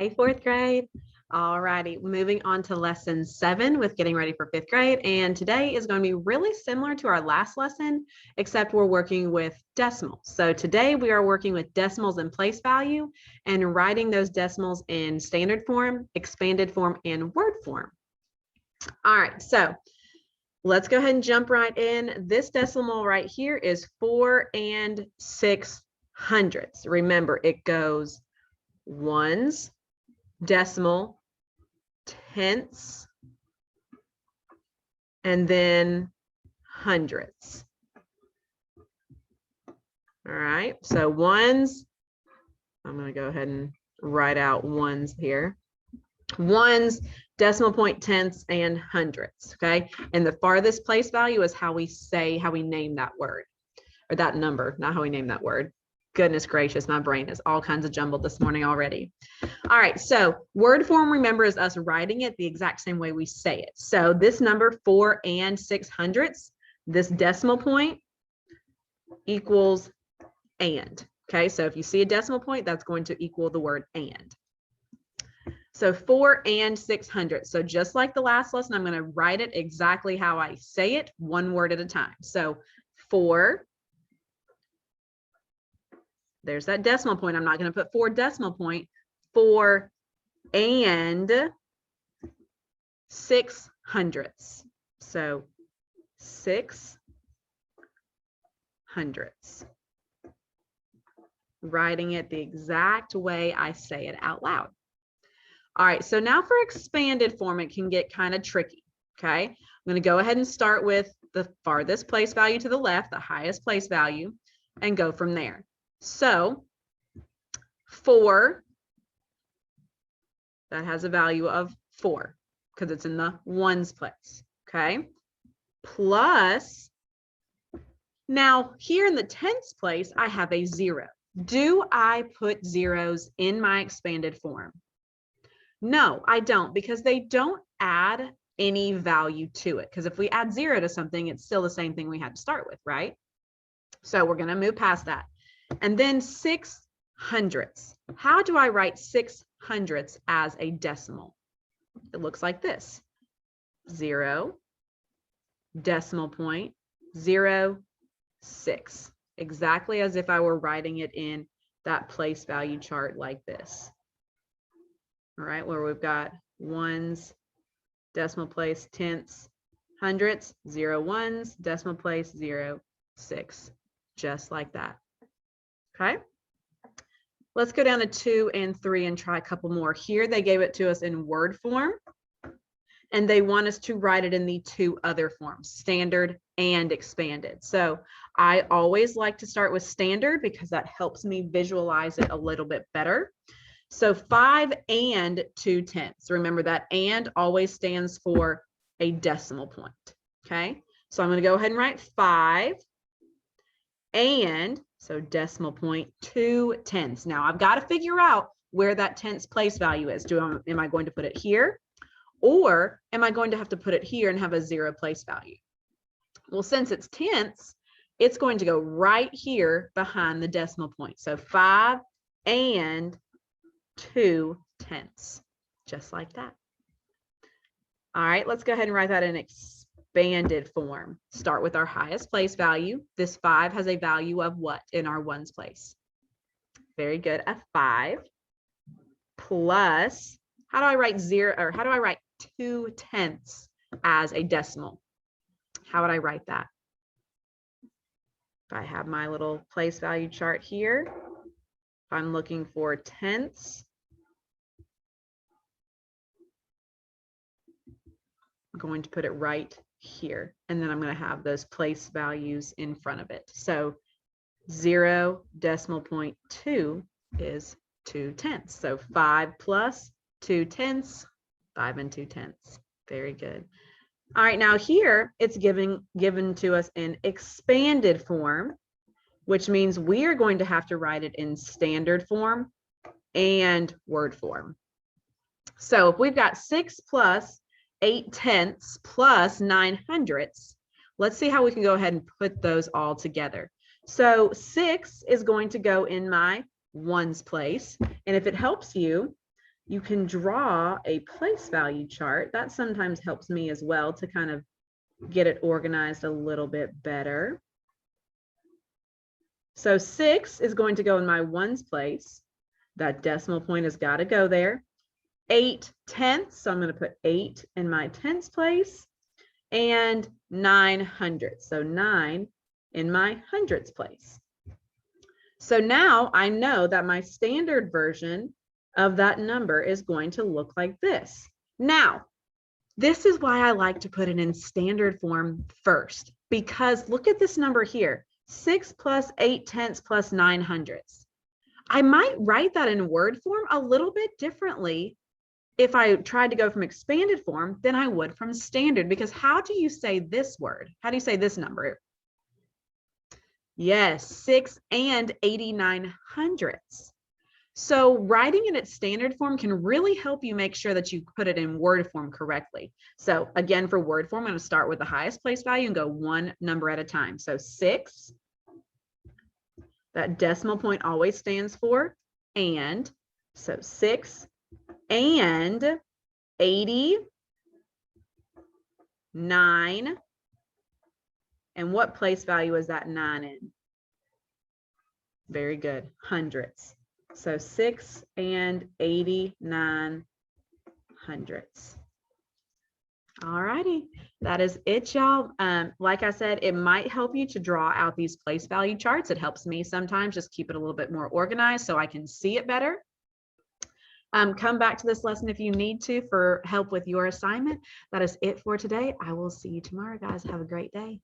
Hey, fourth grade. All righty, moving on to lesson 7 with getting ready for 5th grade. And today is going to be really similar to our last lesson, except we're working with decimals. So today we are working with decimals and place value and writing those decimals in standard form, expanded form, and word form. All right, so let's go ahead and jump right in. This decimal right here is 4 6/100. Remember, it goes ones, decimal, tenths, and then hundredths. All right, so ones, I'm going to go ahead and write out ones here. Ones, decimal point, tenths, and hundredths, okay? And the farthest place value is how we name that word, or that number, not how we name that word. Goodness gracious, my brain is all kinds of jumbled this morning already. All right, so word form, remember, is us writing it the exact same way we say it. So this number 4 6/100, this decimal point equals and. Okay, so if you see a decimal point, that's going to equal the word and. So 4 6/100. So just like the last lesson, I'm going to write it exactly how I say it, one word at a time. So 4. There's that decimal point. I'm not going to put 4 decimal point. 4 6/100. So 6/100. Writing it the exact way I say it out loud. All right, so now for expanded form, it can get kind of tricky, okay? I'm going to go ahead and start with the farthest place value to the left, the highest place value, and go from there. So 4, that has a value of 4 because it's in the ones place, okay? Plus, now here in the tenths place, I have a 0. Do I put zeros in my expanded form? No, I don't, because they don't add any value to it. Because if we add 0 to something, it's still the same thing we had to start with, right? So we're going to move past that. And then 6/100. How do I write 6/100 as a decimal? It looks like this. 0, decimal point, 0, 6. Exactly as if I were writing it in that place value chart like this. All right, where we've got ones, decimal place, tenths, hundredths, 0 ones, decimal place, 0 6, just like that. Okay, let's go down to 2 and 3 and try a couple more. Here they gave it to us in word form, and they want us to write it in the 2 other forms, standard and expanded. So I always like to start with standard because that helps me visualize it a little bit better. So 5 2/10. Remember that and always stands for a decimal point, okay? So I'm going to go ahead and write 5 and, so decimal point, 2/10. Now I've got to figure out where that tenths place value is. Am I going to put it here? Or am I going to have to put it here and have a 0 place value? Well, since it's tenths, it's going to go right here behind the decimal point. So 5 2/10, just like that. All right, let's go ahead and write that in expanded form. Start with our highest place value. This 5 has a value of what in our ones place? Very good, a 5 plus, how do I write 0, or how do I write 2/10 as a decimal? How would I write that? If I have my little place value chart here, if I'm looking for tenths, I'm going to put it right here, and then I'm going to have those place values in front of it. So 0 decimal point 2 is 2/10. So 5 plus 2/10, 5 2/10. Very good. All right, now here it's given to us in expanded form, which means we are going to have to write it in standard form and word form. So if we've got 6 plus 8/10 plus 9/100, let's see how we can go ahead and put those all together. So 6 is going to go in my ones place, and if it helps you, you can draw a place value chart. That sometimes helps me as well to kind of get it organized a little bit better. So 6 is going to go in my ones place. That decimal point has got to go there. 8/10, so I'm going to put 8 in my tens place, and 900, so 9 in my hundreds place. So now I know that my standard version of that number is going to look like this. Now, this is why I like to put it in standard form first, because look at this number here, 6 plus 8/10 plus 900. I might write that in word form a little bit differently if I tried to go from expanded form than I would from standard, because how do you say this word? How do you say this number? Yes, 6 and 89/100. So writing in its standard form can really help you make sure that you put it in word form correctly. So again, for word form, I'm going to start with the highest place value and go one number at a time. So 6, that decimal point always stands for and. So 6 and 89. And what place value is that 9 in? Very good, hundreds. So 6 and 89/100. All righty, that is it, y'all. Like I said, it might help you to draw out these place value charts. It helps me sometimes just keep it a little bit more organized so I can see it better. Come back to this lesson if you need to for help with your assignment. That is it for today. I will see you tomorrow, guys. Have a great day.